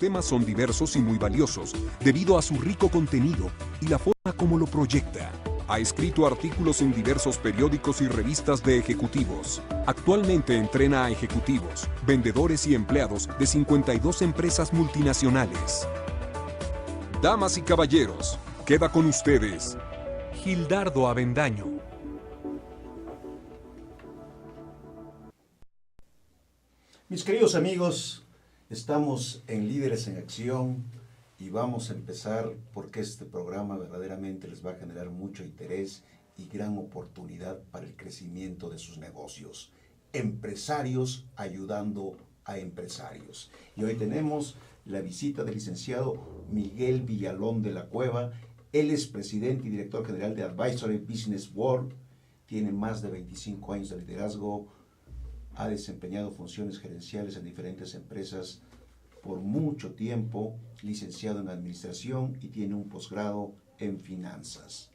temas son diversos y muy valiosos, debido a su rico contenido y la forma como lo proyecta. Ha escrito artículos en diversos periódicos y revistas de ejecutivos. Actualmente entrena a ejecutivos, vendedores y empleados de 52 empresas multinacionales. Damas y caballeros, queda con ustedes Gildardo Avendaño. Mis queridos amigos, estamos en Líderes en Acción y vamos a empezar porque este programa verdaderamente les va a generar mucho interés y gran oportunidad para el crecimiento de sus negocios. Empresarios ayudando a empresarios. Y hoy tenemos la visita del licenciado Miguel Villalón de la Cueva. Él es presidente y director general de Advisory Business World. Tiene más de 25 años de liderazgo. Ha desempeñado funciones gerenciales en diferentes empresas por mucho tiempo, licenciado en administración y tiene un posgrado en finanzas.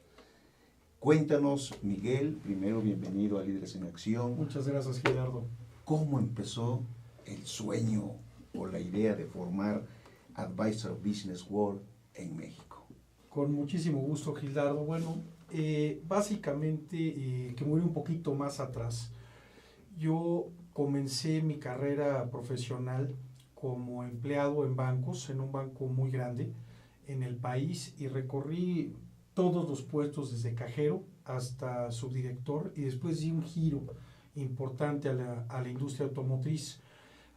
Cuéntanos, Miguel, primero bienvenido a Líderes en Acción. Muchas gracias, Gerardo. ¿Cómo empezó el sueño o la idea de formar Advisor Business World en México? Con muchísimo gusto, Gildardo. Bueno, básicamente, que me voy un poquito más atrás. Yo comencé mi carrera profesional como empleado en bancos, en un banco muy grande en el país, y recorrí todos los puestos desde cajero hasta subdirector, y después di un giro importante a la industria automotriz.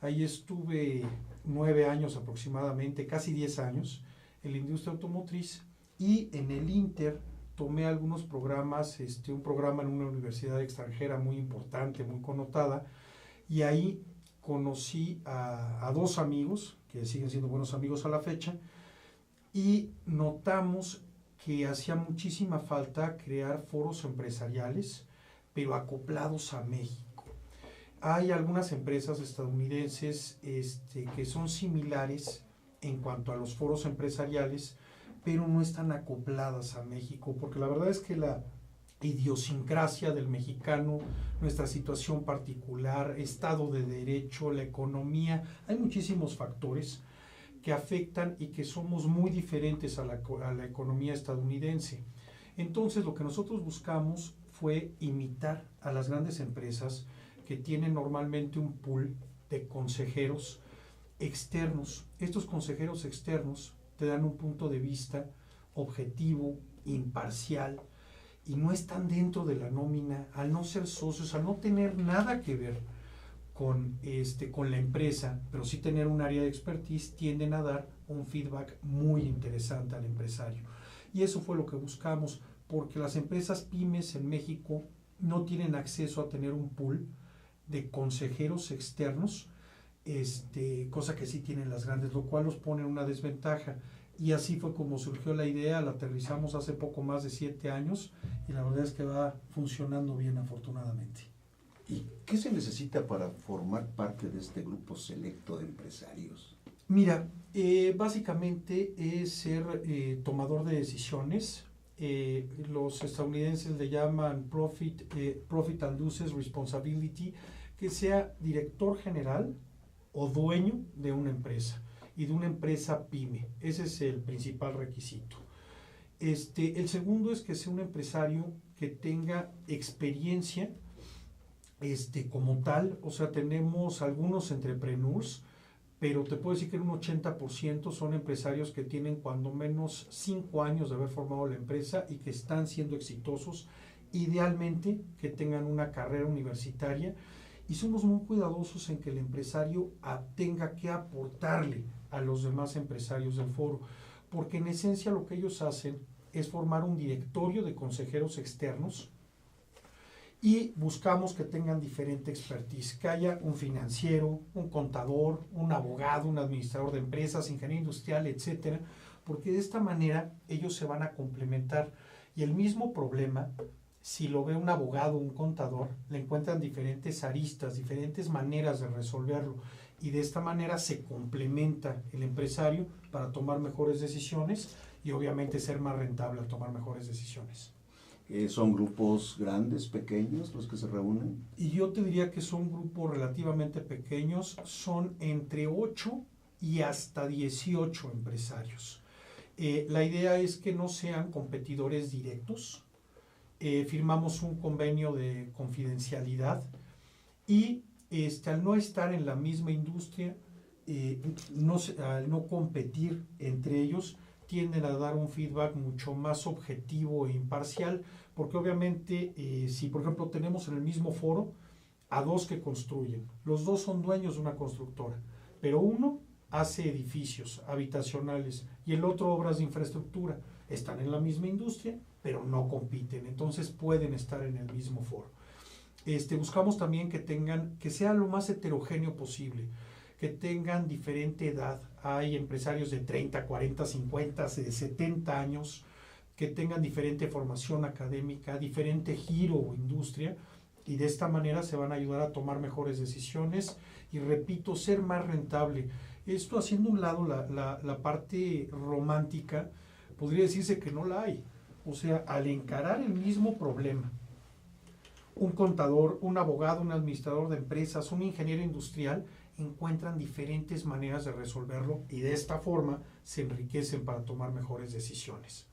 Ahí estuve 9 años aproximadamente, casi 10 años en la industria automotriz, y en el Inter tomé algunos programas, un programa en una universidad extranjera muy importante, muy connotada, y ahí conocí a 2 amigos, que siguen siendo buenos amigos a la fecha, y notamos que hacía muchísima falta crear foros empresariales, pero acoplados a México. Hay algunas empresas estadounidenses que son similares en cuanto a los foros empresariales, pero no están acopladas a México, porque la verdad es que la idiosincrasia del mexicano, nuestra situación particular, estado de derecho, la economía, hay muchísimos factores que afectan y que somos muy diferentes a la economía estadounidense. Entonces, lo que nosotros buscamos fue imitar a las grandes empresas que tienen normalmente un pool de consejeros externos. Estos consejeros externos te dan un punto de vista objetivo, imparcial, y no están dentro de la nómina, al no ser socios, al no tener nada que ver con la empresa, pero sí tener un área de expertise, tienden a dar un feedback muy interesante al empresario. Y eso fue lo que buscamos, porque las empresas pymes en México no tienen acceso a tener un pool de consejeros externos, cosa que sí tienen las grandes, lo cual los pone en una desventaja. Y así fue como surgió la idea, la aterrizamos hace poco más de 7 años y la verdad es que va funcionando bien, afortunadamente. ¿Y qué se necesita para formar parte de este grupo selecto de empresarios? Mira, básicamente es ser tomador de decisiones. Los estadounidenses le llaman Profit and Losses Responsibility, que sea director general o dueño de una empresa, y de una empresa pyme. Ese es el principal requisito. El segundo es que sea un empresario que tenga experiencia como tal. O sea, tenemos algunos entrepreneurs, pero te puedo decir que un 80% son empresarios que tienen cuando menos 5 años de haber formado la empresa y que están siendo exitosos, idealmente que tengan una carrera universitaria, y somos muy cuidadosos en que el empresario tenga que aportarle a los demás empresarios del foro, porque en esencia lo que ellos hacen es formar un directorio de consejeros externos, y buscamos que tengan diferente expertise, que haya un financiero, un contador, un abogado, un administrador de empresas, ingeniero industrial, etcétera, porque de esta manera ellos se van a complementar, y el mismo problema, si lo ve un abogado o un contador, le encuentran diferentes aristas, diferentes maneras de resolverlo, y de esta manera se complementa el empresario para tomar mejores decisiones y obviamente ser más rentable al tomar mejores decisiones. ¿Son grupos grandes, pequeños los que se reúnen? Y yo te diría que son grupos relativamente pequeños, son entre 8 y hasta 18 empresarios. La idea es que no sean competidores directos. Firmamos un convenio de confidencialidad y al no estar en la misma industria, al no competir entre ellos, tienden a dar un feedback mucho más objetivo e imparcial, porque obviamente si por ejemplo tenemos en el mismo foro a dos que construyen, los dos son dueños de una constructora, pero uno hace edificios habitacionales y el otro obras de infraestructura, están en la misma industria, pero no compiten, entonces pueden estar en el mismo foro. Buscamos también que sea lo más heterogéneo posible, que tengan diferente edad. Hay empresarios de 30, 40, 50, de 70 años, que tengan diferente formación académica, diferente giro o industria, y de esta manera se van a ayudar a tomar mejores decisiones y, repito, ser más rentable. Esto haciendo a un lado la parte romántica, podría decirse que no la hay. O sea, al encarar el mismo problema, un contador, un abogado, un administrador de empresas, un ingeniero industrial, encuentran diferentes maneras de resolverlo y de esta forma se enriquecen para tomar mejores decisiones.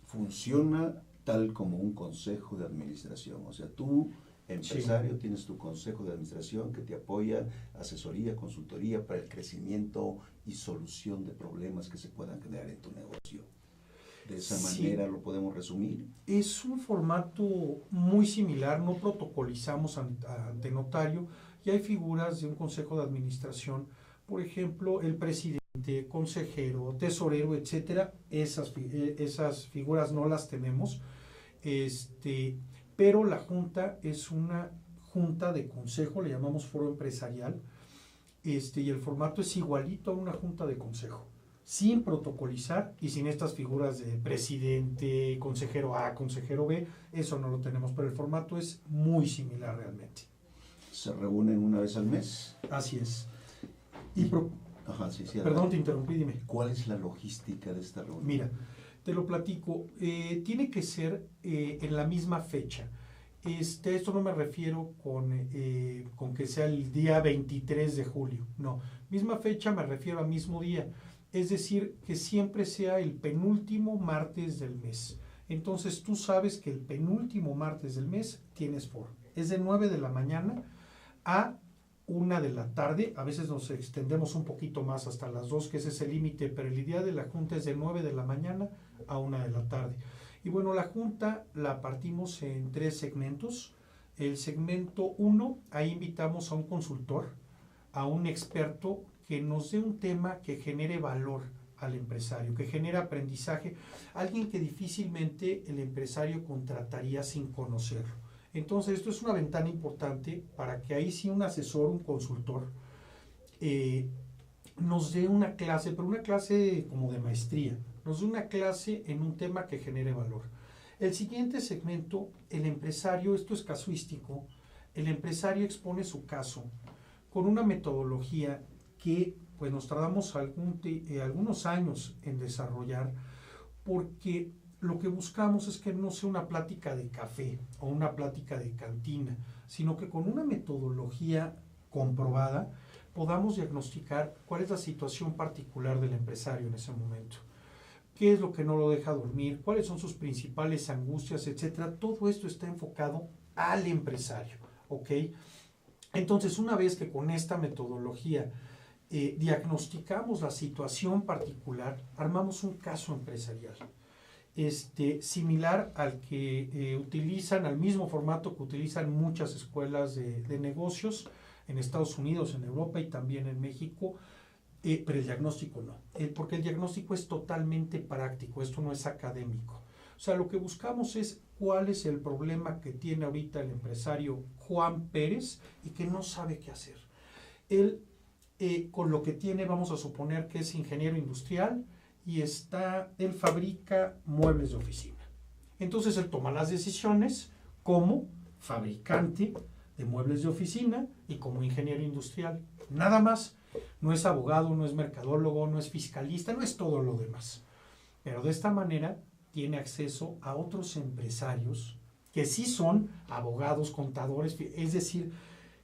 Funciona tal como un consejo de administración, o sea, tú, empresario, tienes tu consejo de administración que te apoya, asesoría, consultoría para el crecimiento y solución de problemas que se puedan generar en tu negocio. De esa manera lo podemos resumir. Es un formato muy similar, no protocolizamos ante notario, y hay figuras de un consejo de administración, por ejemplo, el presidente, consejero, tesorero, etcétera. Esas figuras no las tenemos, pero la junta es una junta de consejo, le llamamos foro empresarial, y el formato es igualito a una junta de consejo, sin protocolizar y sin estas figuras de presidente, consejero A, consejero B. Eso no lo tenemos, pero el formato es muy similar realmente. ¿Se reúnen una vez al mes? Así es. Perdón, te interrumpí, dime. ¿Cuál es la logística de esta reunión? Mira, te lo platico. Tiene que ser en la misma fecha. Esto no me refiero con que sea el día 23 de julio. No, misma fecha me refiero al mismo día. Es decir, que siempre sea el penúltimo martes del mes. Entonces tú sabes que el penúltimo martes del mes tienes foro. Es de 9 de la mañana a 1 de la tarde, a veces nos extendemos un poquito más hasta las 2, que ese es el límite, pero el día de la junta es de 9 de la mañana a 1 de la tarde. Y bueno, la junta la partimos en 3 segmentos. El segmento 1, ahí invitamos a un consultor, a un experto que nos dé un tema que genere valor al empresario, que genere aprendizaje, alguien que difícilmente el empresario contrataría sin conocerlo. Entonces, esto es una ventana importante para que ahí sí un asesor, un consultor, nos dé una clase, pero una clase como de maestría, nos dé una clase en un tema que genere valor. El siguiente segmento, el empresario, esto es casuístico, el empresario expone su caso con una metodología que pues nos tardamos algunos años en desarrollar, porque lo que buscamos es que no sea una plática de café o una plática de cantina, sino que con una metodología comprobada podamos diagnosticar cuál es la situación particular del empresario en ese momento. ¿Qué es lo que no lo deja dormir? ¿Cuáles son sus principales angustias, etcétera? Todo esto está enfocado al empresario, ¿ok? Entonces, una vez que con esta metodología diagnosticamos la situación particular, armamos un caso empresarial. Similar al que utilizan, al mismo formato que utilizan muchas escuelas de negocios en Estados Unidos, en Europa y también en México, pero el diagnóstico no, porque el diagnóstico es totalmente práctico, esto no es académico. O sea, lo que buscamos es cuál es el problema que tiene ahorita el empresario Juan Pérez y que no sabe qué hacer. Él, con lo que tiene, vamos a suponer que es ingeniero industrial, y él fabrica muebles de oficina. Entonces él toma las decisiones como fabricante de muebles de oficina y como ingeniero industrial. Nada más. No es abogado, no es mercadólogo, no es fiscalista, no es todo lo demás. Pero de esta manera tiene acceso a otros empresarios que sí son abogados, contadores, es decir,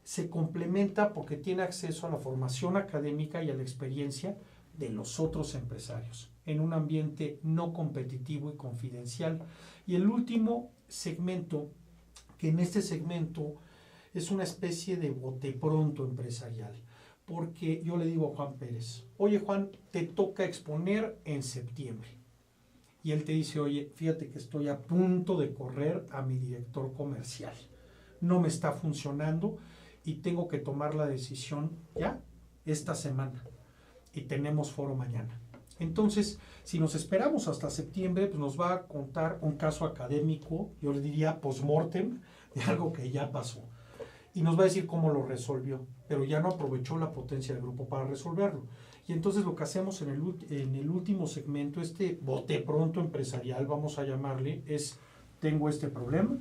se complementa porque tiene acceso a la formación académica y a la experiencia de los otros empresarios en un ambiente no competitivo y confidencial. Y el último segmento, que en este segmento es una especie de bote pronto empresarial, porque yo le digo a Juan Pérez, oye Juan, te toca exponer en septiembre. Y él te dice, oye, fíjate que estoy a punto de correr a mi director comercial. No me está funcionando y tengo que tomar la decisión ya esta semana. Y tenemos foro mañana. Entonces, si nos esperamos hasta septiembre, pues nos va a contar un caso académico, yo le diría post-mortem, de algo que ya pasó. Y nos va a decir cómo lo resolvió, pero ya no aprovechó la potencia del grupo para resolverlo. Y entonces lo que hacemos en el último segmento, este bote pronto empresarial, vamos a llamarle, es, tengo este problema,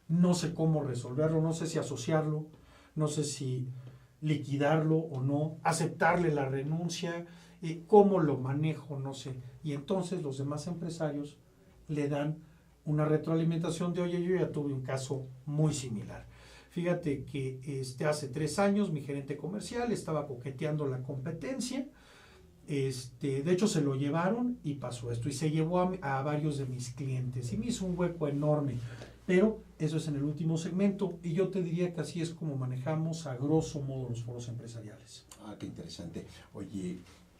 no sé cómo resolverlo, no sé si asociarlo, no sé si liquidarlo o no, aceptarle la renuncia, cómo lo manejo, no sé. Y entonces los demás empresarios le dan una retroalimentación de, oye, yo ya tuve un caso muy similar. Fíjate que hace 3 años mi gerente comercial estaba coqueteando la competencia, de hecho se lo llevaron y pasó esto, y se llevó a varios de mis clientes y me hizo un hueco enorme. Pero eso es en el último segmento y yo te diría que así es como manejamos a grosso modo los foros empresariales. Ah, qué interesante. Oye,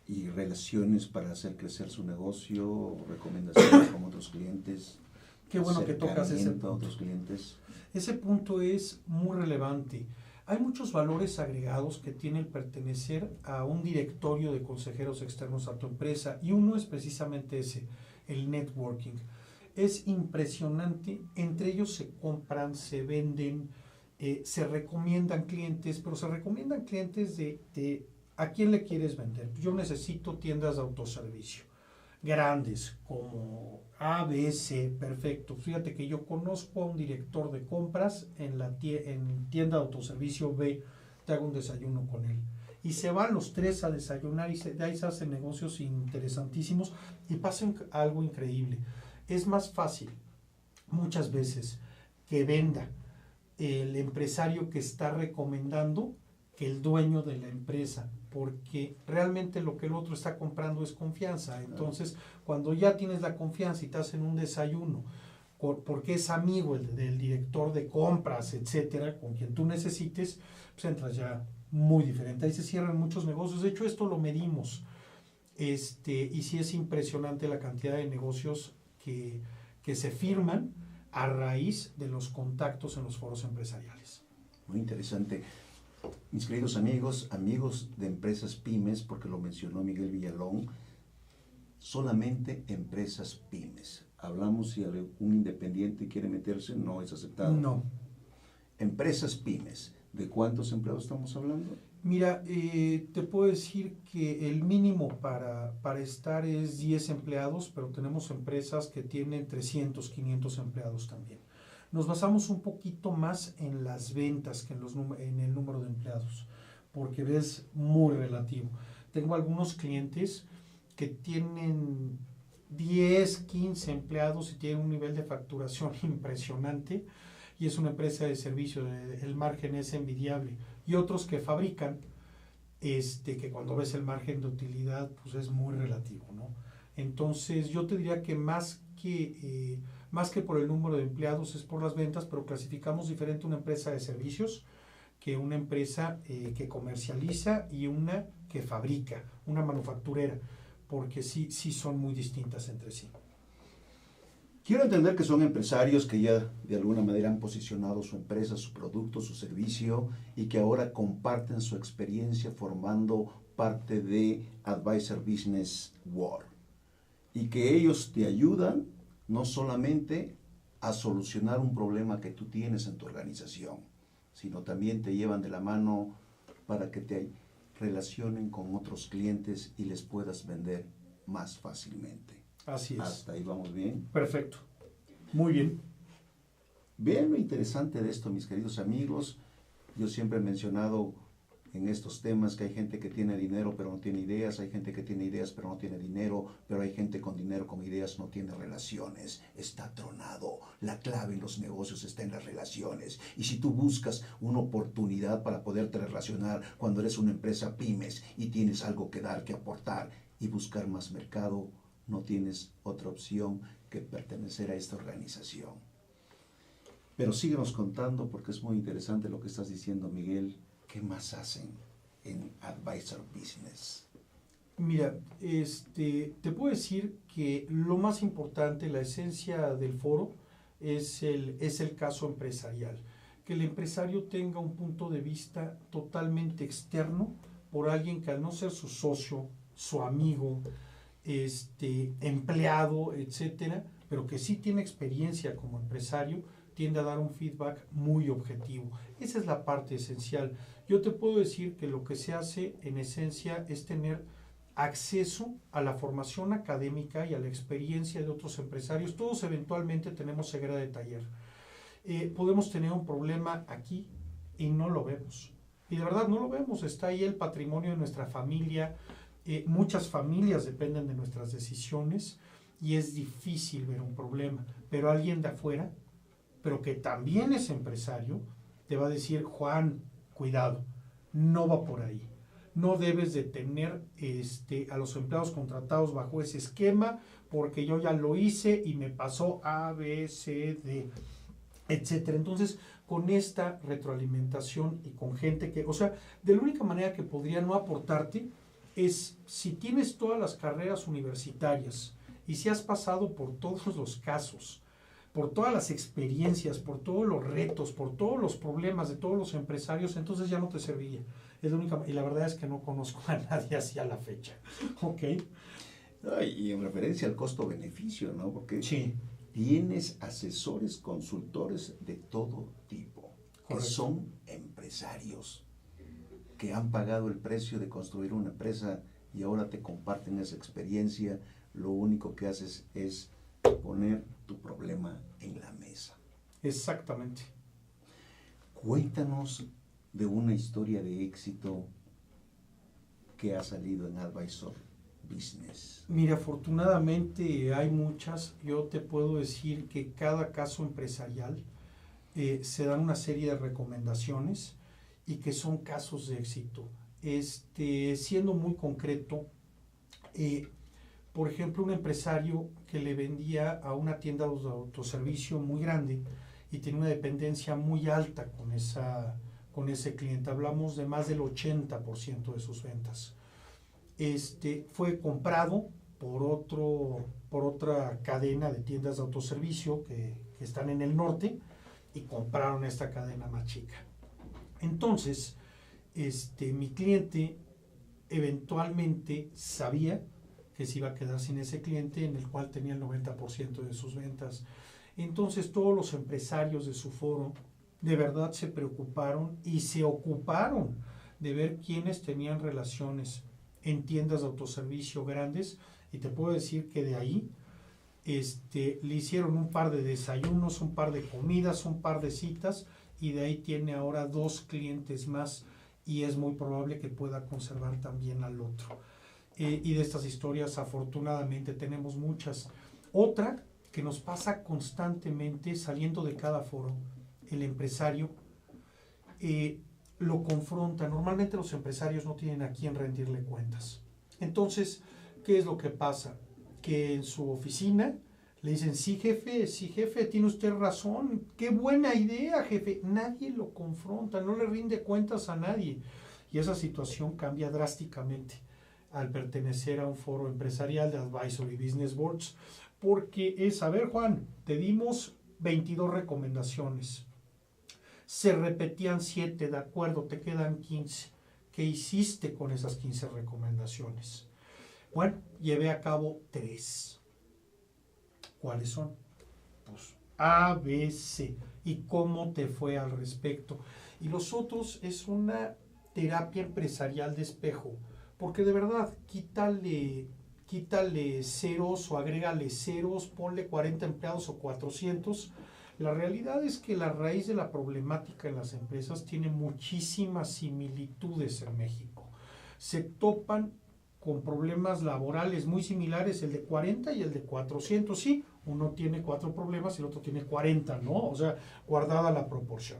¿y relaciones para hacer crecer su negocio? ¿Recomendaciones con otros clientes? Qué bueno que tocas ese punto. A otros clientes. Ese punto es muy relevante. Hay muchos valores agregados que tiene el pertenecer a un directorio de consejeros externos a tu empresa y uno es precisamente ese, el networking. Es impresionante, entre ellos se compran, se venden, se recomiendan clientes, pero se recomiendan clientes de ¿a quién le quieres vender? Yo necesito tiendas de autoservicio, grandes, como A, B, C, perfecto. Fíjate que yo conozco a un director de compras en tienda de autoservicio B, te hago un desayuno con él. Y se van los 3 a desayunar y de ahí se hacen negocios interesantísimos y pasa algo increíble. Es más fácil muchas veces que venda el empresario que está recomendando que el dueño de la empresa, porque realmente lo que el otro está comprando es confianza. Entonces, cuando ya tienes la confianza y te hacen un desayuno, porque es amigo del director de compras, etcétera, con quien tú necesites, pues entras ya muy diferente. Ahí se cierran muchos negocios. De hecho, esto lo medimos. Y sí es impresionante la cantidad de negocios que se firman a raíz de los contactos en los foros empresariales. Muy interesante. Mis queridos amigos de empresas pymes, porque lo mencionó Miguel Villalón, solamente empresas pymes. Hablamos si un independiente quiere meterse, no es aceptado. No. Empresas pymes, ¿de cuántos empleados estamos hablando? Mira, te puedo decir que el mínimo para estar es 10 empleados, pero tenemos empresas que tienen 300, 500 empleados también. Nos basamos un poquito más en las ventas que en el número de empleados, porque es muy relativo. Tengo algunos clientes que tienen 10, 15 empleados y tienen un nivel de facturación impresionante y es una empresa de servicio, el margen es envidiable. Y otros que fabrican, que cuando ves el margen de utilidad, pues es muy relativo, ¿no? Entonces yo te diría que más que por el número de empleados es por las ventas, pero clasificamos diferente una empresa de servicios que una empresa que comercializa y una que fabrica, una manufacturera, porque sí son muy distintas entre sí. Quiero entender que son empresarios que ya de alguna manera han posicionado su empresa, su producto, su servicio y que ahora comparten su experiencia formando parte de Advisor Business World. Y que ellos te ayudan no solamente a solucionar un problema que tú tienes en tu organización, sino también te llevan de la mano para que te relacionen con otros clientes y les puedas vender más fácilmente. Así es. Hasta ahí vamos bien. Perfecto. Muy bien. Vean lo interesante de esto, mis queridos amigos. Yo siempre he mencionado en estos temas, que hay gente que tiene dinero pero no tiene ideas, hay gente que tiene ideas pero no tiene dinero, pero hay gente con dinero, con ideas, no tiene relaciones. Está tronado. La clave en los negocios está en las relaciones. Y si tú buscas una oportunidad para poderte relacionar cuando eres una empresa pymes y tienes algo que dar, que aportar y buscar más mercado, no tienes otra opción que pertenecer a esta organización. Pero síguenos contando porque es muy interesante lo que estás diciendo, Miguel. ¿Qué más hacen en Advisor Business? Mira, te puedo decir que lo más importante, la esencia del foro, es el caso empresarial. Que el empresario tenga un punto de vista totalmente externo por alguien que, al no ser su socio, su amigo, empleado, etcétera, pero que sí tiene experiencia como empresario, tiende a dar un feedback muy objetivo. Esa es la parte esencial. Yo te puedo decir que lo que se hace en esencia es tener acceso a la formación académica y a la experiencia de otros empresarios. Todos eventualmente tenemos ceguera de taller. Podemos tener un problema aquí y no lo vemos. Y de verdad no lo vemos. Está ahí el patrimonio de nuestra familia. Muchas familias dependen de nuestras decisiones y es difícil ver un problema. Pero alguien de afuera, pero que también es empresario, te va a decir: Juan, cuidado, no va por ahí. No debes de tener a los empleados contratados bajo ese esquema, porque yo ya lo hice y me pasó A, B, C, D, etcétera. Entonces, con esta retroalimentación y con gente que, o sea, de la única manera que podría no aportarte es si tienes todas las carreras universitarias y si has pasado por todos los casos, por todas las experiencias, por todos los retos, por todos los problemas de todos los empresarios, entonces ya no te serviría. Es la única, y la verdad es que no conozco a nadie así a la fecha. ¿Ok? Y en referencia al costo-beneficio, ¿no? Porque sí, tienes asesores, consultores de todo tipo, que correcto, son empresarios, que han pagado el precio de construir una empresa y ahora te comparten esa experiencia. Lo único que haces es poner tu problema en la mesa. exactamente. Cuéntanos de una historia de éxito que ha salido en Advisor Business. Mira, afortunadamente hay muchas. Yo te puedo decir que cada caso empresarial se dan una serie de recomendaciones y que son casos de éxito. Siendo muy concreto, por ejemplo, un empresario que le vendía a una tienda de autoservicio muy grande y tenía una dependencia muy alta con ese cliente. Hablamos de más del 80% de sus ventas. Fue comprado por otra cadena de tiendas de autoservicio que están en el norte y compraron esta cadena más chica. Entonces, mi cliente eventualmente sabía que se iba a quedar sin ese cliente en el cual tenía el 90% de sus ventas. Entonces todos los empresarios de su foro de verdad se preocuparon y se ocuparon de ver quiénes tenían relaciones en tiendas de autoservicio grandes, y te puedo decir que de ahí le hicieron un par de desayunos, un par de comidas, un par de citas, y de ahí tiene ahora 2 clientes más y es muy probable que pueda conservar también al otro. Y de estas historias afortunadamente tenemos muchas. Otra que nos pasa constantemente saliendo de cada foro, el empresario lo confronta. Normalmente los empresarios no tienen a quién rendirle cuentas. Entonces, ¿qué es lo que pasa? Que en su oficina le dicen: sí jefe, tiene usted razón, qué buena idea, jefe. Nadie lo confronta, no le rinde cuentas a nadie. Y esa situación cambia drásticamente al pertenecer a un foro empresarial de Advisory Business Boards, porque es: a ver, Juan, te dimos 22 recomendaciones, se repetían 7, de acuerdo, te quedan 15. ¿Qué hiciste con esas 15 recomendaciones? Bueno, llevé a cabo 3. ¿Cuáles son? Pues A, B, C. ¿Y cómo te fue al respecto? Y los otros es una terapia empresarial de espejo, porque de verdad, quítale ceros o agrégale ceros, ponle 40 empleados o 400, La realidad es que la raíz de la problemática en las empresas tiene muchísimas similitudes en México. Se topan con problemas laborales muy similares, el de 40 y el de 400. Sí, uno tiene 4 problemas y el otro tiene 40, ¿no? O sea, guardada la proporción.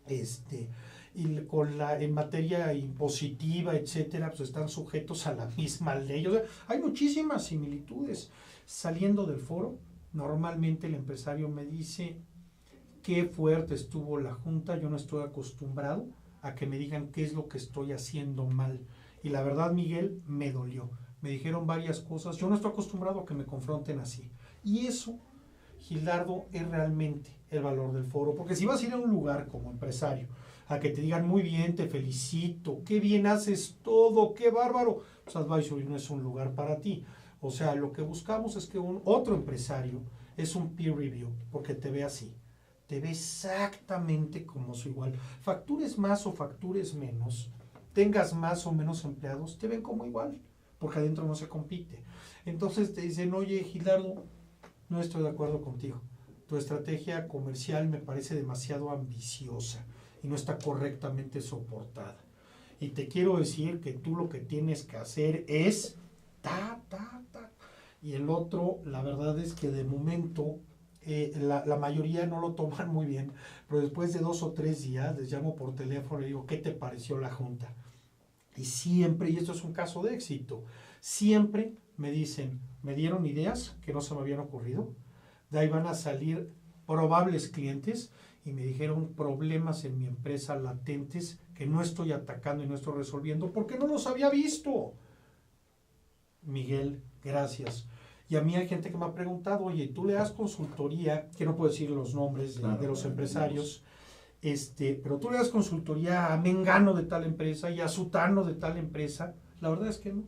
Y en materia impositiva, etcétera, pues están sujetos a la misma ley. O sea, hay muchísimas similitudes. Saliendo del foro, normalmente el empresario me dice: qué fuerte estuvo la junta, yo no estoy acostumbrado a que me digan qué es lo que estoy haciendo mal. Y la verdad, Miguel, me dolió. Me dijeron varias cosas, yo no estoy acostumbrado a que me confronten así. Y eso, Gilardo, es realmente el valor del foro. Porque si vas a ir a un lugar como empresario, a que te digan: muy bien, te felicito, qué bien haces todo, qué bárbaro, pues Advisory no es un lugar para ti. O sea, lo que buscamos es que otro empresario es un peer review, porque te ve así, te ve exactamente como su igual. Factures más o factures menos, tengas más o menos empleados, te ven como igual, porque adentro no se compite. Entonces te dicen: oye, Gilardo, no estoy de acuerdo contigo. Tu estrategia comercial me parece demasiado ambiciosa y no está correctamente soportada. Y te quiero decir que tú lo que tienes que hacer es ta. Y el otro, la verdad es que de momento la mayoría no lo toman muy bien, pero después de 2 o 3 días les llamo por teléfono y digo: ¿qué te pareció la junta? Y siempre, y esto es un caso de éxito, siempre me dicen: me dieron ideas que no se me habían ocurrido, de ahí van a salir probables clientes, y me dijeron problemas en mi empresa latentes que no estoy atacando y no estoy resolviendo porque no los había visto. Miguel, gracias. Y a mí hay gente que me ha preguntado: oye, ¿tú le das consultoría? Que no puedo decir los nombres de los empresarios, pero tú le das consultoría a Mengano de tal empresa y a Sutano de tal empresa. La verdad es que no.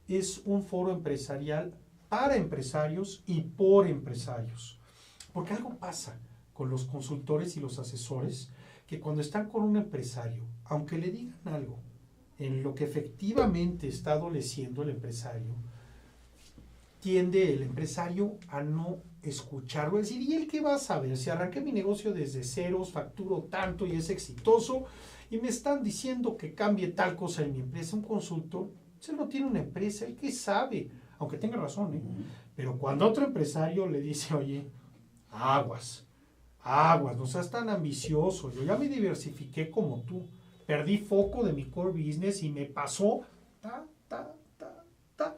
Es un foro empresarial para empresarios y por empresarios. Porque algo pasa con los consultores y los asesores, que cuando están con un empresario, aunque le digan algo en lo que efectivamente está adoleciendo el empresario, tiende el empresario a no escucharlo, es decir: ¿y él qué va a saber? Si arranqué mi negocio desde ceros, facturo tanto y es exitoso, y me están diciendo que cambie tal cosa en mi empresa. Un consultor, él no tiene una empresa, ¿él qué sabe? Aunque tenga razón, ¿eh? Pero cuando otro empresario le dice: oye, aguas, no seas tan ambicioso, yo ya me diversifiqué como tú, perdí foco de mi core business y me pasó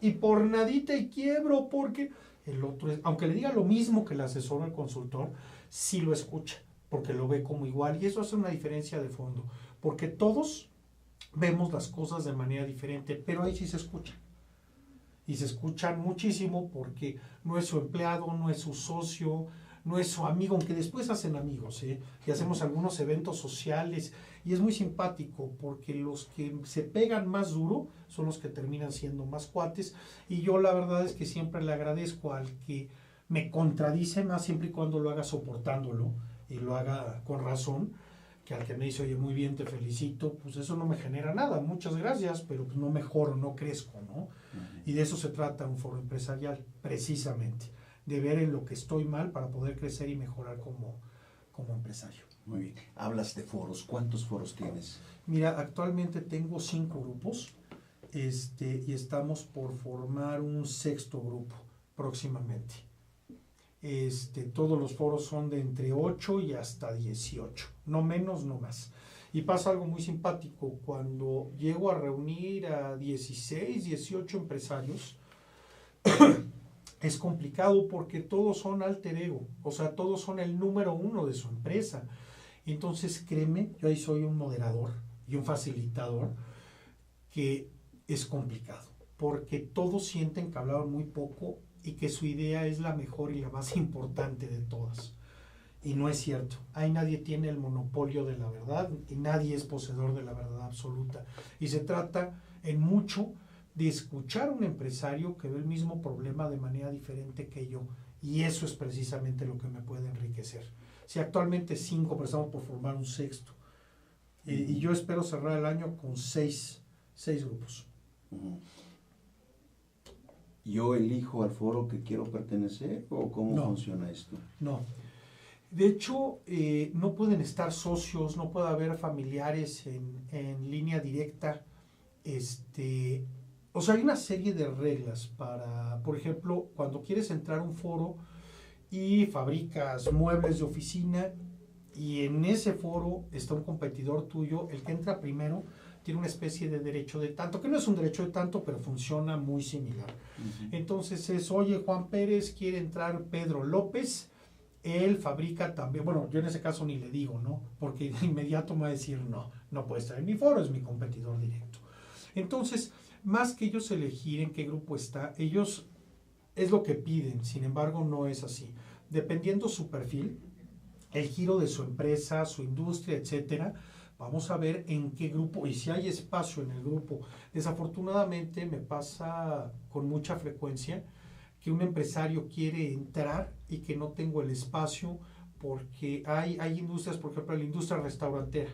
y por nadita y quiebro, porque el otro, aunque le diga lo mismo que el asesor o el consultor, sí lo escucha, porque lo ve como igual, y eso hace una diferencia de fondo, porque todos vemos las cosas de manera diferente, pero ahí sí se escucha. Y se escuchan muchísimo porque no es su empleado, no es su socio, no es su amigo, aunque después hacen amigos, y hacemos algunos eventos sociales, y es muy simpático porque los que se pegan más duro son los que terminan siendo más cuates, y yo la verdad es que siempre le agradezco al que me contradice más, siempre y cuando lo haga soportándolo y lo haga con razón, que al que me dice: oye, muy bien, te felicito, pues eso no me genera nada, muchas gracias, pero pues no mejoro, no crezco, ¿no? Y de eso se trata un foro empresarial, precisamente, de ver en lo que estoy mal para poder crecer y mejorar como empresario. Muy bien. Hablas de foros. ¿Cuántos foros tienes? Mira, actualmente tengo 5 grupos, y estamos por formar un 6º grupo próximamente. Todos los foros son de entre 8 y hasta 18, no menos, no más. Y pasa algo muy simpático: cuando llego a reunir a 16, 18 empresarios, es complicado porque todos son alter ego, o sea, todos son el número 1 de su empresa. Entonces, créeme, yo ahí soy un moderador y un facilitador, que es complicado, porque todos sienten que hablaron muy poco y que su idea es la mejor y la más importante de todas. Y no es cierto. Ahí nadie tiene el monopolio de la verdad y nadie es poseedor de la verdad absoluta. Y se trata en mucho de escuchar a un empresario que ve el mismo problema de manera diferente que yo. Y eso es precisamente lo que me puede enriquecer. Si actualmente 5, pero estamos por formar un 6º. Y yo espero cerrar el año con 6 grupos. ¿Yo elijo al foro que quiero pertenecer o cómo funciona esto? No. De hecho, no pueden estar socios, no puede haber familiares en línea directa. O sea, hay una serie de reglas para, por ejemplo, cuando quieres entrar a un foro y fabricas muebles de oficina y en ese foro está un competidor tuyo, el que entra primero tiene una especie de derecho de tanto, que no es un derecho de tanto, pero funciona muy similar. Entonces es, oye, Juan Pérez, quiere entrar Pedro López, él fabrica también, bueno, yo en ese caso ni le digo, ¿no? Porque de inmediato me va a decir, no puede estar en mi foro, es mi competidor directo. Entonces, más que ellos elegir en qué grupo está, ellos es lo que piden, sin embargo no es así. Dependiendo su perfil, el giro de su empresa, su industria, etcétera, vamos a ver en qué grupo y si hay espacio en el grupo. Desafortunadamente me pasa con mucha frecuencia que un empresario quiere entrar y que no tengo el espacio porque hay industrias, por ejemplo, la industria restaurantera.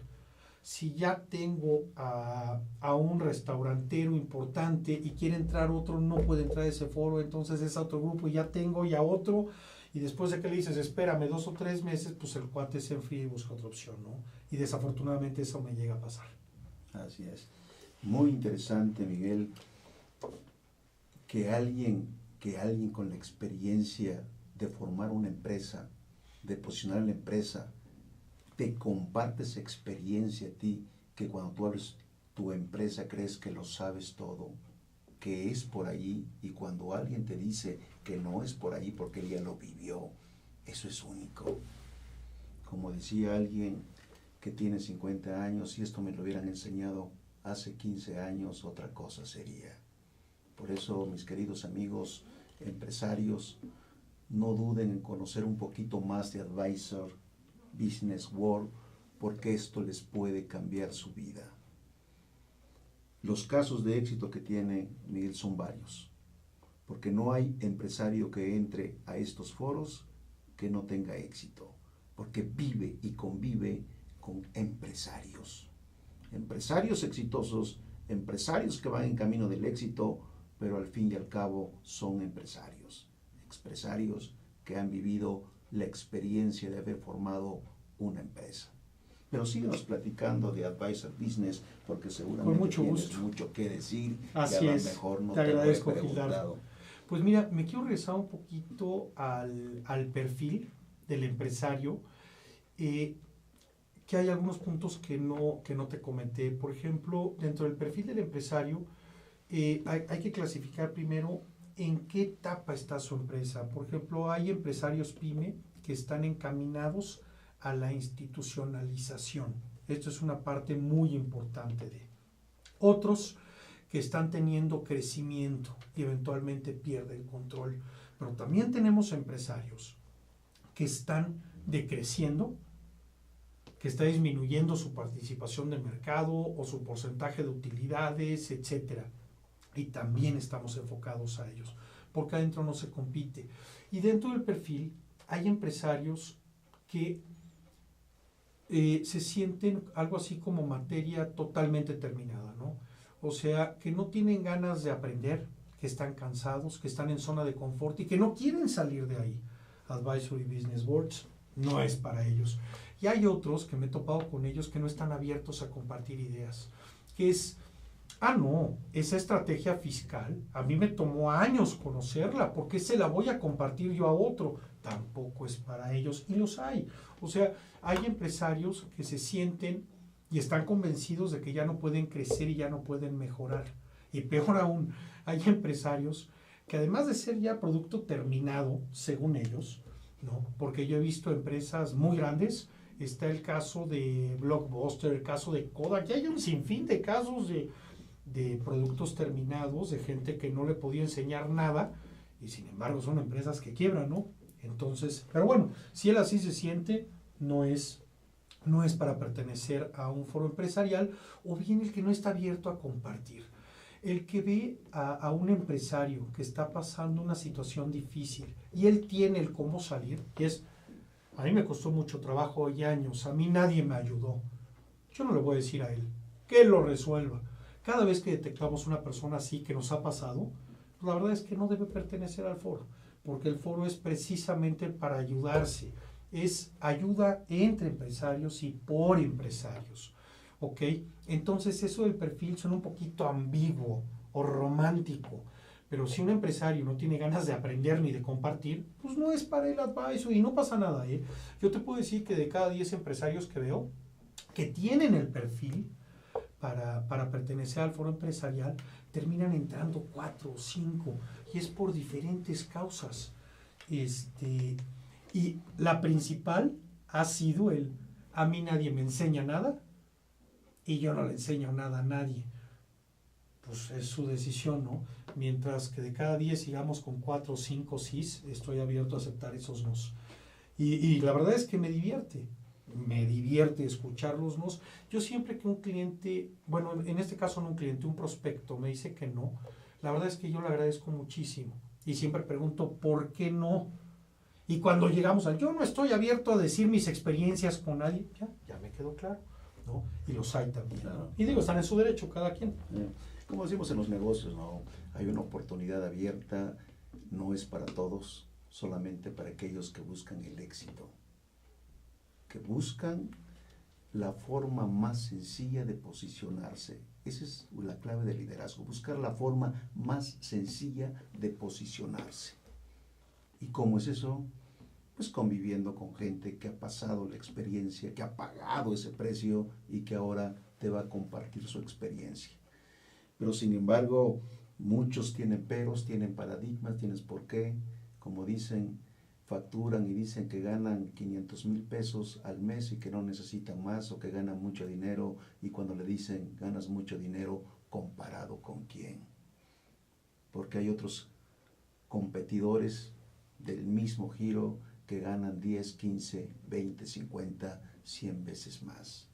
Si ya tengo a un restaurantero importante y quiere entrar otro, no puede entrar a ese foro, entonces es otro grupo y ya tengo ya otro, y después de que le dices, espérame 2 o 3 meses, pues el cuate se enfría y busca otra opción, ¿no? Y desafortunadamente eso me llega a pasar. Así es. Muy interesante, Miguel, que alguien con la experiencia de formar una empresa, de posicionar la empresa, te comparte esa experiencia a ti, que cuando tú abres tu empresa crees que lo sabes todo, que es por allí, y cuando alguien te dice que no es por allí porque él ya lo vivió, eso es único. Como decía alguien que tiene 50 años, si esto me lo hubieran enseñado hace 15 años, otra cosa sería. Por eso, mis queridos amigos empresarios, no duden en conocer un poquito más de Advisor Business World, porque esto les puede cambiar su vida. Los casos de éxito que tiene Miguel son varios, porque no hay empresario que entre a estos foros que no tenga éxito, porque vive y convive con empresarios exitosos, empresarios que van en camino del éxito, pero al fin y al cabo son empresarios que han vivido la experiencia de haber formado una empresa. Pero síguenos platicando de Advisor Business, porque seguramente tienes mucho que decir. Así es. Mejor no te agradezco, Gildardo. Pues mira, me quiero regresar un poquito al perfil del empresario, que hay algunos puntos que no te comenté. Por ejemplo, dentro del perfil del empresario, hay que clasificar primero en qué etapa está su empresa. Por ejemplo, hay empresarios PYME que están encaminados a la institucionalización. Esto es una parte muy importante de otros que están teniendo crecimiento y eventualmente pierden el control. Pero también tenemos empresarios que están decreciendo, que está disminuyendo su participación de mercado o su porcentaje de utilidades, etcétera. Y también estamos enfocados a ellos, porque adentro no se compite. Y dentro del perfil hay empresarios que se sienten algo así como materia totalmente terminada, ¿no? O sea, que no tienen ganas de aprender, que están cansados, que están en zona de confort y que no quieren salir de ahí. Advisory Business Boards no es para ellos. Y hay otros que me he topado con ellos que no están abiertos a compartir ideas, que es, no, esa estrategia fiscal, a mí me tomó años conocerla, ¿por qué se la voy a compartir yo a otro? Tampoco es para ellos, y los hay. O sea, hay empresarios que se sienten y están convencidos de que ya no pueden crecer y ya no pueden mejorar. Y peor aún, hay empresarios que además de ser ya producto terminado, según ellos, ¿no? Porque yo he visto empresas muy grandes, está el caso de Blockbuster, el caso de Kodak, y hay un sinfín de casos de productos terminados, de gente que no le podía enseñar nada, y sin embargo son empresas que quiebran, ¿no? Entonces, pero bueno, si él así se siente, no es para pertenecer a un foro empresarial, o bien el que no está abierto a compartir. El que ve a un empresario que está pasando una situación difícil y él tiene el cómo salir, y es, a mí me costó mucho trabajo y años, a mí nadie me ayudó. Yo no le voy a decir a él que lo resuelva. Cada vez que detectamos una persona así que nos ha pasado, pues la verdad es que no debe pertenecer al foro, porque el foro es precisamente para ayudarse. es ayuda entre empresarios y por empresarios, ¿ok? Entonces eso del perfil suena un poquito ambiguo o romántico, pero si un empresario no tiene ganas de aprender ni de compartir, pues no es para él Advisor y no pasa nada, ¿eh? Yo te puedo decir que de cada 10 empresarios que veo que tienen el perfil para pertenecer al foro empresarial, terminan entrando 4 o 5 y es por diferentes causas. Y la principal ha sido a mí nadie me enseña nada y yo no le enseño nada a nadie. Pues es su decisión, ¿no? Mientras que de cada 10 sigamos con 4 o 5 sís, estoy abierto a aceptar esos nos. Y la verdad es que me divierte escuchar los nos. Yo siempre que un cliente, bueno, en este caso no un cliente, un prospecto me dice que no, la verdad es que yo le agradezco muchísimo y siempre pregunto, ¿por qué no? Y cuando llegamos al yo no estoy abierto a decir mis experiencias con nadie, ya me quedó claro, ¿no? Y los hay también. Claro. Y digo, están en su derecho cada quien. Como decimos en los negocios, ¿no? Hay una oportunidad abierta, no es para todos, solamente para aquellos que buscan el éxito, que buscan la forma más sencilla de posicionarse. Esa es la clave del liderazgo, buscar la forma más sencilla de posicionarse. ¿Y cómo es eso? Pues conviviendo con gente que ha pasado la experiencia, que ha pagado ese precio y que ahora te va a compartir su experiencia. Pero sin embargo, muchos tienen peros, tienen paradigmas, tienes por qué, como dicen, facturan y dicen que ganan 500,000 pesos al mes y que no necesitan más, o que ganan mucho dinero, y cuando le dicen ganas mucho dinero, ¿comparado con quién? Porque hay otros competidores del mismo giro que ganan 10, 15, 20, 50, 100 veces más.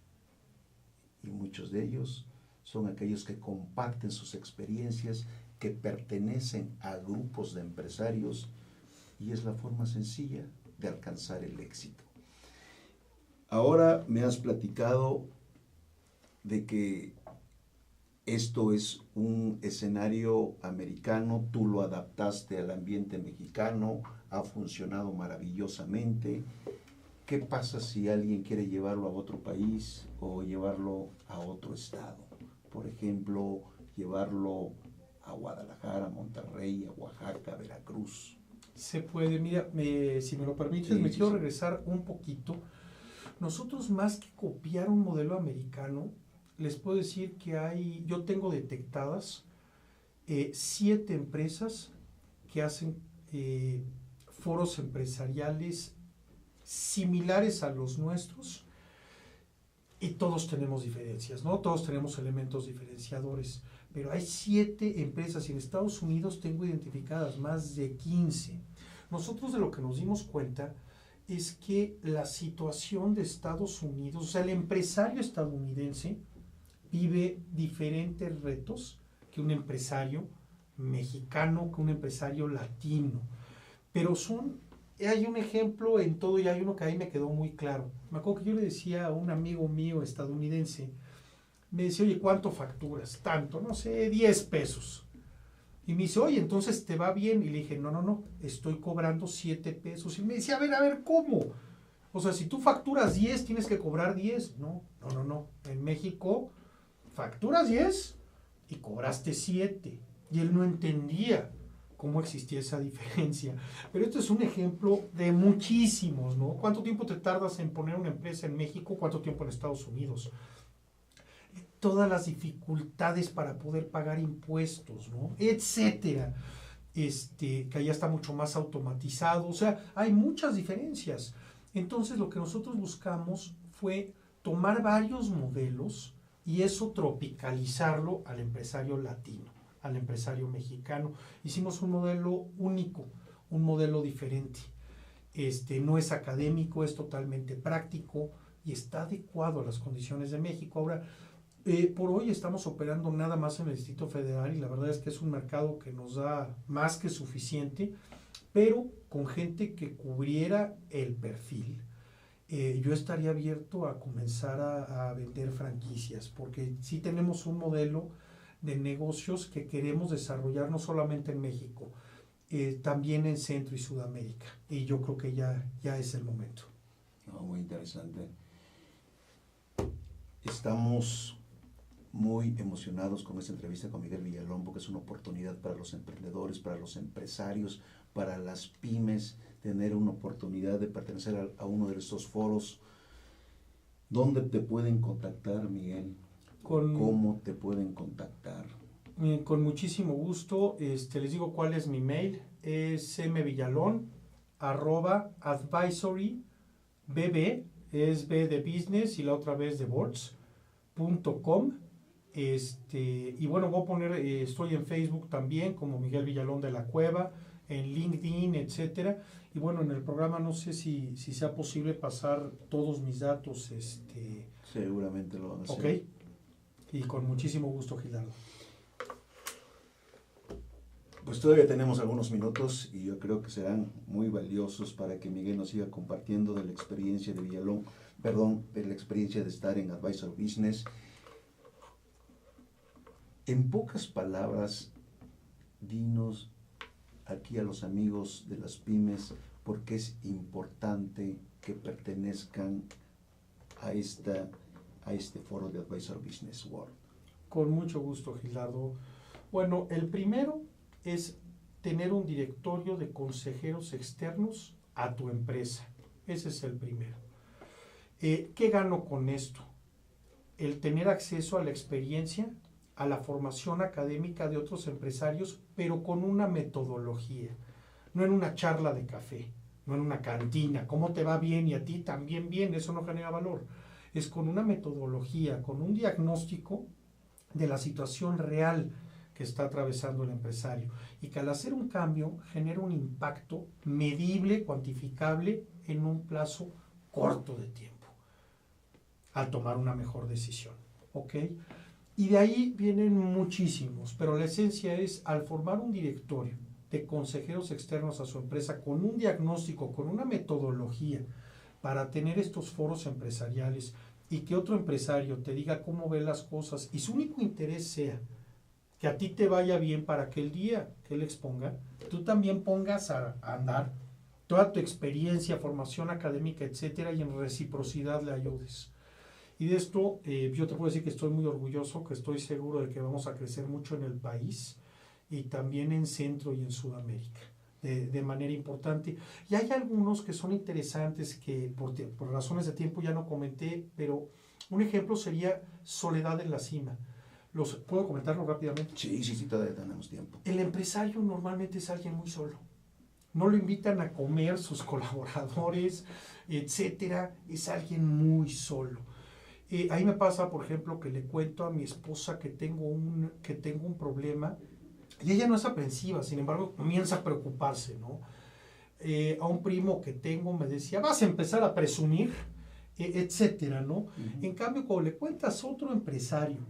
Y muchos de ellos son aquellos que comparten sus experiencias, que pertenecen a grupos de empresarios, y es la forma sencilla de alcanzar el éxito. Ahora me has platicado de que esto es un escenario americano, tú lo adaptaste al ambiente mexicano, ha funcionado maravillosamente. ¿Qué pasa si alguien quiere llevarlo a otro país o llevarlo a otro estado? Por ejemplo, llevarlo a Guadalajara, Monterrey, a Oaxaca, Veracruz. Se puede, mira, si me lo permites, Sí, me sí, quiero sí. regresar un poquito. Nosotros, más que copiar un modelo americano, les puedo decir que yo tengo detectadas 7 empresas que hacen foros empresariales similares a los nuestros, y todos tenemos diferencias, ¿no? Todos tenemos elementos diferenciadores, pero hay 7 empresas y en Estados Unidos tengo identificadas más de 15. Nosotros de lo que nos dimos cuenta es que la situación de Estados Unidos, o sea, el empresario estadounidense vive diferentes retos que un empresario mexicano, que un empresario latino, pero hay un ejemplo en todo y hay uno que ahí me quedó muy claro. Me acuerdo que yo le decía a un amigo mío estadounidense, me decía, oye, ¿cuánto facturas? Tanto, no sé, 10 pesos. Y me dice, oye, entonces te va bien. Y le dije, no, estoy cobrando 7 pesos. Y me decía, a ver, ¿cómo? O sea, si tú facturas 10, tienes que cobrar 10. No. En México, facturas 10 y cobraste 7. Y él no entendía cómo existía esa diferencia. Pero esto es un ejemplo de muchísimos, ¿no? ¿Cuánto tiempo te tardas en poner una empresa en México? ¿Cuánto tiempo en Estados Unidos? Todas las dificultades para poder pagar impuestos, ¿no? Etcétera. Que allá está mucho más automatizado. O sea, hay muchas diferencias. Entonces, lo que nosotros buscamos fue tomar varios modelos y eso tropicalizarlo al empresario latino, al empresario mexicano. Hicimos un modelo único, un modelo diferente. No es académico, es totalmente práctico y está adecuado a las condiciones de México. Ahora, por hoy estamos operando nada más en el Distrito Federal y la verdad es que es un mercado que nos da más que suficiente, pero con gente que cubriera el perfil. Yo estaría abierto a comenzar a vender franquicias, porque sí tenemos un modelo de negocios que queremos desarrollar no solamente en México, también en Centro y Sudamérica, y yo creo que ya es el momento. No, muy interesante. Estamos muy emocionados con esta entrevista con Miguel Villalón, porque es una oportunidad para los emprendedores, para los empresarios, para las pymes, tener una oportunidad de pertenecer a uno de estos foros. ¿Dónde te pueden contactar, Miguel? ¿Cómo te pueden contactar? Con muchísimo gusto. Les digo cuál es mi mail. Es mvillalon@advisorybb, es B de business y la otra vez de boards.com. Y bueno, voy a poner, estoy en Facebook también como Miguel Villalón de la Cueva, en LinkedIn, etcétera. Y bueno, en el programa no sé si sea posible pasar todos mis datos. Seguramente lo van a hacer. Ok. Y con muchísimo gusto, Gilardo. Pues todavía tenemos algunos minutos y yo creo que serán muy valiosos para que Miguel nos siga compartiendo de la experiencia de Villalón, de la experiencia de estar en Advisor Business. En pocas palabras, dinos aquí a los amigos de las pymes por qué es importante que pertenezcan a este foro de Advisor Business World. Con mucho gusto, Gilardo. Bueno, el primero es tener un directorio de consejeros externos a tu empresa. Ese es el primero. ¿Qué gano con esto? El tener acceso a la experiencia, a la formación académica de otros empresarios, pero con una metodología, no en una charla de café, no en una cantina, cómo te va bien y a ti también bien, eso no genera valor. Es con una metodología, con un diagnóstico de la situación real que está atravesando el empresario y que al hacer un cambio genera un impacto medible, cuantificable en un plazo corto de tiempo al tomar una mejor decisión. ¿Ok? Y de ahí vienen muchísimos, pero la esencia es, al formar un directorio de consejeros externos a su empresa con un diagnóstico, con una metodología para tener estos foros empresariales y que otro empresario te diga cómo ve las cosas y su único interés sea que a ti te vaya bien para que el día que él exponga, tú también pongas a andar toda tu experiencia, formación académica, etcétera, y en reciprocidad le ayudes. Y de esto yo te puedo decir que estoy muy orgulloso, que estoy seguro de que vamos a crecer mucho en el país y también en Centro y en Sudamérica, de manera importante. Y hay algunos que son interesantes que por razones de tiempo ya no comenté, pero un ejemplo sería Soledad en la Cima. ¿Puedo comentarlo rápidamente? Sí, todavía tenemos tiempo. El empresario normalmente es alguien muy solo. No lo invitan a comer sus colaboradores, etcétera. Es alguien muy solo. Ahí me pasa, por ejemplo, que le cuento a mi esposa que tengo un problema y ella no es aprensiva, sin embargo, comienza a preocuparse, ¿no? A un primo que tengo me decía, vas a empezar a presumir, etcétera, ¿no? En cambio, cuando le cuentas a otro empresario,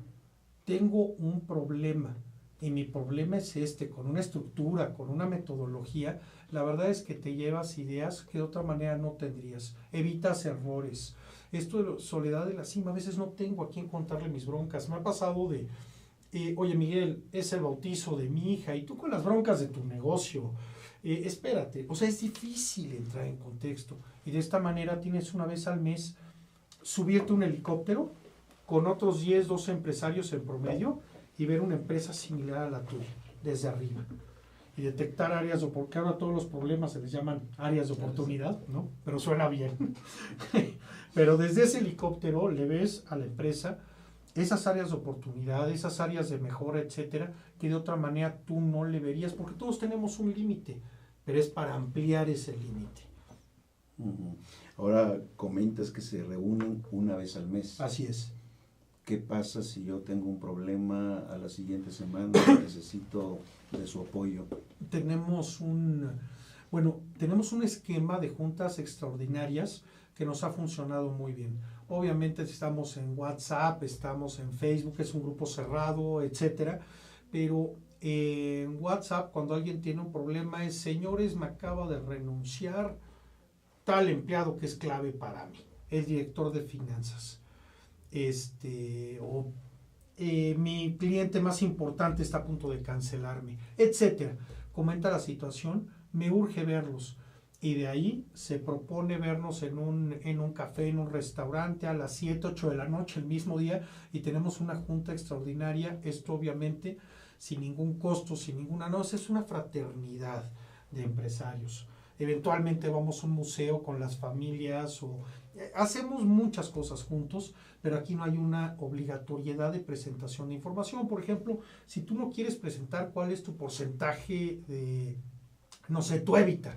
tengo un problema y mi problema es con una estructura, con una metodología, la verdad es que te llevas ideas que de otra manera no tendrías, evitas errores. Esto de Soledad de la Cima, a veces no tengo a quién contarle mis broncas. Me ha pasado de, oye Miguel, es el bautizo de mi hija y tú con las broncas de tu negocio, espérate, o sea, es difícil entrar en contexto y de esta manera tienes una vez al mes subirte un helicóptero con otros 10, 12 empresarios en promedio y ver una empresa similar a la tuya, desde arriba. Y detectar áreas de oportunidad, ahora todos los problemas se les llaman áreas de oportunidad, ¿no? Pero suena bien. Pero desde ese helicóptero le ves a la empresa esas áreas de oportunidad, esas áreas de mejora, etcétera, que de otra manera tú no le verías, porque todos tenemos un límite, pero es para ampliar ese límite. Ahora comentas que se reúnen una vez al mes. Así es. ¿Qué pasa si yo tengo un problema a la siguiente semana y necesito de su apoyo? Tenemos un esquema de juntas extraordinarias que nos ha funcionado muy bien. Obviamente estamos en WhatsApp, estamos en Facebook, es un grupo cerrado, etcétera, pero en WhatsApp cuando alguien tiene un problema es, señores, me acaba de renunciar tal empleado que es clave para mí, el director de finanzas. Mi cliente más importante está a punto de cancelarme, etcétera. Comenta la situación, me urge verlos. Y de ahí se propone vernos en un café, en un restaurante a las 7, 8 de la noche el mismo día y tenemos una junta extraordinaria. Esto obviamente sin ningún costo, sin ninguna... No, es una fraternidad de empresarios. Eventualmente vamos a un museo con las familias o hacemos muchas cosas juntos, pero aquí no hay una obligatoriedad de presentación de información. Por ejemplo, si tú no quieres presentar cuál es tu porcentaje de, no sé, tu EBITDA,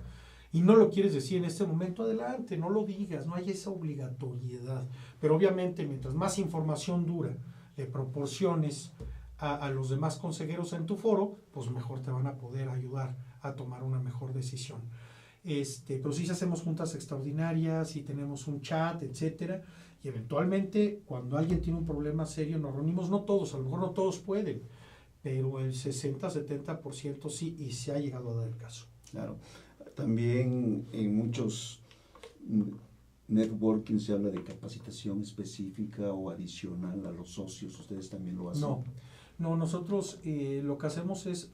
y no lo quieres decir en este momento, adelante, no lo digas, no hay esa obligatoriedad. Pero obviamente, mientras más información dura le proporciones a los demás consejeros en tu foro, pues mejor te van a poder ayudar a tomar una mejor decisión. Pero sí hacemos juntas extraordinarias y tenemos un chat, etcétera, y eventualmente cuando alguien tiene un problema serio nos reunimos, no todos, a lo mejor no todos pueden, pero el 60-70% sí, y se ha llegado a dar el caso. Claro. También en muchos networking se habla de capacitación específica o adicional a los socios. ¿Ustedes también lo hacen? No, nosotros lo que hacemos es,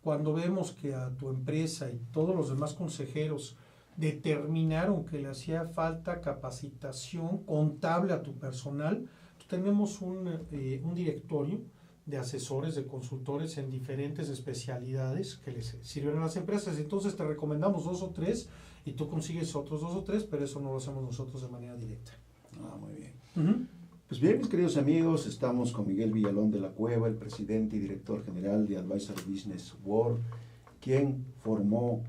cuando vemos que a tu empresa y todos los demás consejeros determinaron que le hacía falta capacitación contable a tu personal, tenemos un directorio de asesores, de consultores en diferentes especialidades que les sirven a las empresas. Entonces te recomendamos 2 o 3 y tú consigues otros 2 o 3, pero eso no lo hacemos nosotros de manera directa. Muy bien. Pues bien, mis queridos amigos, estamos con Miguel Villalón de la Cueva, el presidente y director general de Advisor Business World, quien formó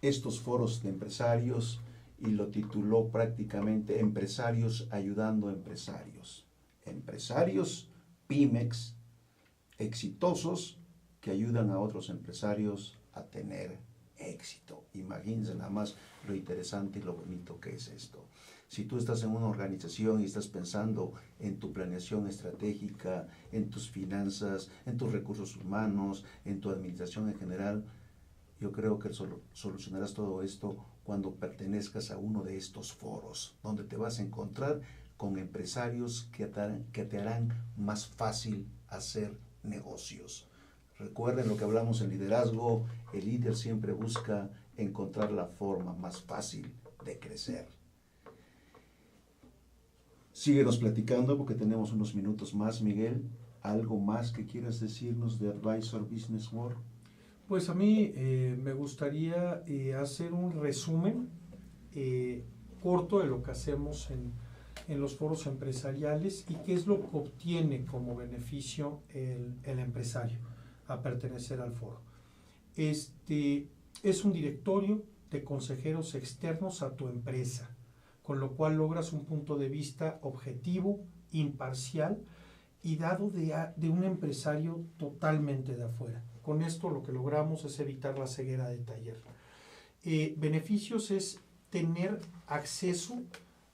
estos foros de empresarios y lo tituló prácticamente Empresarios ayudando a empresarios. Empresarios, pymex, exitosos que ayudan a otros empresarios a tener éxito. Imagínense nada más lo interesante y lo bonito que es esto. Si tú estás en una organización y estás pensando en tu planeación estratégica, en tus finanzas, en tus recursos humanos, en tu administración en general, yo creo que solucionarás todo esto cuando pertenezcas a uno de estos foros, donde te vas a encontrar con empresarios que te harán más fácil hacer negocios. Recuerden lo que hablamos en liderazgo, el líder siempre busca encontrar la forma más fácil de crecer. Síguenos platicando porque tenemos unos minutos más, Miguel. ¿Algo más que quieras decirnos de Advisor Business World? Pues a mí me gustaría hacer un resumen corto de lo que hacemos en los foros empresariales y qué es lo que obtiene como beneficio el empresario a pertenecer al foro. Es un directorio de consejeros externos a tu empresa, con lo cual logras un punto de vista objetivo, imparcial y dado de un empresario totalmente de afuera. Con esto lo que logramos es evitar la ceguera de taller. Beneficios es tener acceso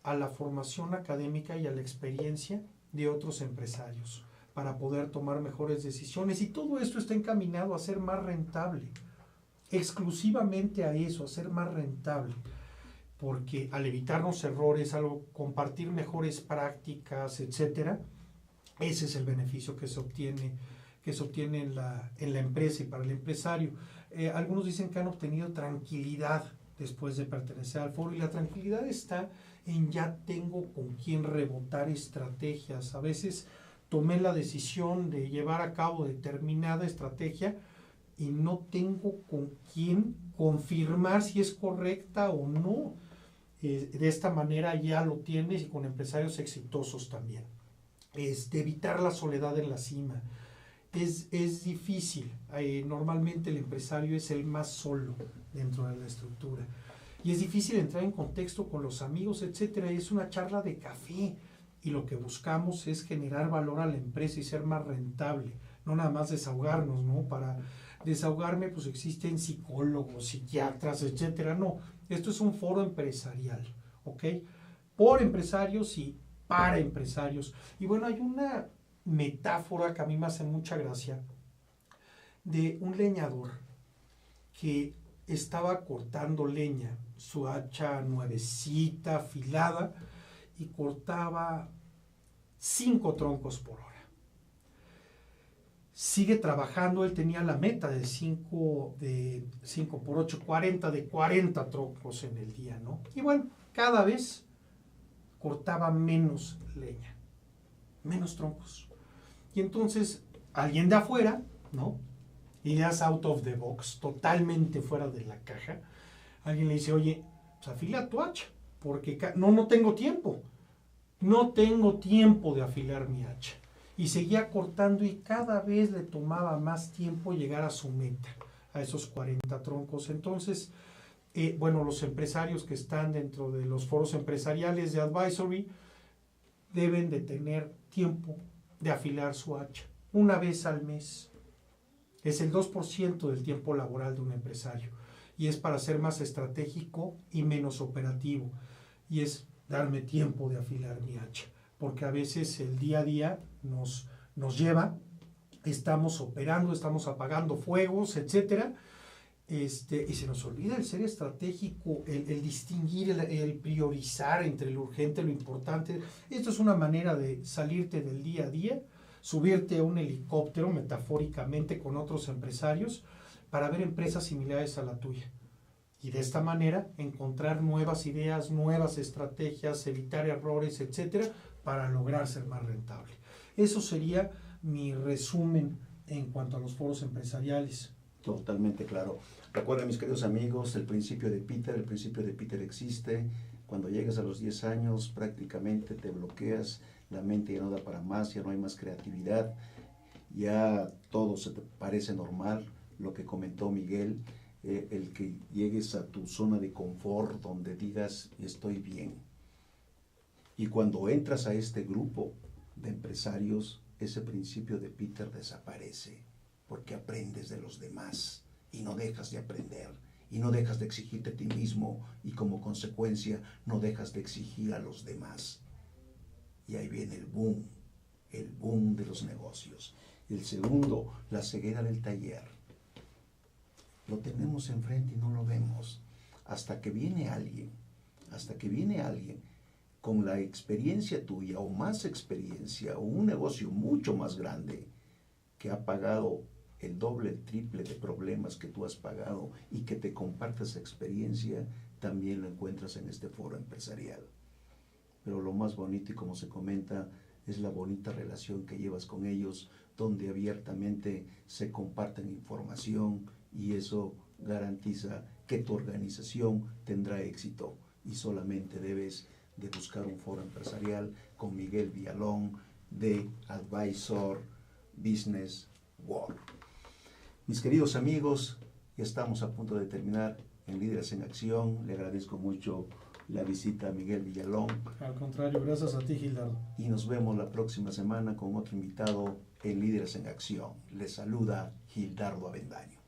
a la formación académica y a la experiencia de otros empresarios para poder tomar mejores decisiones, y todo esto está encaminado a ser más rentable, exclusivamente a eso, a ser más rentable, porque al evitarnos errores, al compartir mejores prácticas, etcétera, ese es el beneficio que se obtiene en la empresa y para el empresario. Algunos dicen que han obtenido tranquilidad después de pertenecer al foro, y la tranquilidad está en ya tengo con quién rebotar estrategias. A veces tomé la decisión de llevar a cabo determinada estrategia y no tengo con quién confirmar si es correcta o no. De esta manera ya lo tienes, y con empresarios exitosos también. Evitar la soledad en la cima. Es difícil. Normalmente el empresario es el más solo dentro de la estructura. Y es difícil entrar en contexto con los amigos, etcétera. Es una charla de café. Y lo que buscamos es generar valor a la empresa y ser más rentable. No nada más desahogarnos, ¿no? Para desahogarme, pues existen psicólogos, psiquiatras, etcétera. No, esto es un foro empresarial, ¿ok? Por empresarios y para empresarios. Y bueno, hay una metáfora que a mí me hace mucha gracia de un leñador que estaba cortando leña, su hacha nuevecita, afilada, y cortaba 5 troncos por hora. sigue trabajando. Él tenía la meta de 5 por 8, 40, de 40 troncos en el día, ¿no? Y bueno, cada vez cortaba menos leña, menos troncos. Y entonces alguien de afuera, ¿no? Ideas out of the box, totalmente fuera de la caja. Alguien le dice, oye, pues afila tu hacha, porque no tengo tiempo. No tengo tiempo de afilar mi hacha. Y seguía cortando y cada vez le tomaba más tiempo llegar a su meta, a esos 40 troncos. Entonces, bueno, los empresarios que están dentro de los foros empresariales de advisory deben de tener tiempo de afilar su hacha una vez al mes. Es el 2% del tiempo laboral de un empresario y es para ser más estratégico y menos operativo, y es darme tiempo de afilar mi hacha, porque a veces el día a día nos lleva, estamos operando, estamos apagando fuegos, etcétera, y se nos olvida el ser estratégico, el distinguir, el priorizar entre lo urgente y lo importante. Esto es una manera de salirte del día a día, subirte a un helicóptero, metafóricamente, con otros empresarios, para ver empresas similares a la tuya. Y de esta manera encontrar nuevas ideas, nuevas estrategias, evitar errores, etcétera, para lograr ser más rentable. Eso sería mi resumen en cuanto a los foros empresariales. Totalmente claro. Recuerden, mis queridos amigos, el principio de Peter existe. Cuando llegas a los 10 años, prácticamente te bloqueas, la mente ya no da para más, ya no hay más creatividad, ya todo se te parece normal. Lo que comentó Miguel, el que llegues a tu zona de confort donde digas estoy bien. Y cuando entras a este grupo de empresarios, ese principio de Peter desaparece, porque aprendes de los demás y no dejas de aprender y no dejas de exigirte a ti mismo y como consecuencia no dejas de exigir a los demás. Y ahí viene el boom de los negocios. El segundo, la ceguera del taller. Lo tenemos enfrente y no lo vemos. Hasta que viene alguien con la experiencia tuya o más experiencia o un negocio mucho más grande que ha pagado el doble, el triple de problemas que tú has pagado y que te comparte esa experiencia, también lo encuentras en este foro empresarial. Pero lo más bonito, y como se comenta, es la bonita relación que llevas con ellos, donde abiertamente se comparten información y eso garantiza que tu organización tendrá éxito. Y solamente debes de buscar un foro empresarial con Miguel Villalón de Advisor Business World. Mis queridos amigos, ya estamos a punto de terminar en Líderes en Acción. Le agradezco mucho la visita a Miguel Villalón. Al contrario, gracias a ti, Gildardo. Y nos vemos la próxima semana con otro invitado en Líderes en Acción. Les saluda Gildardo Avendaño.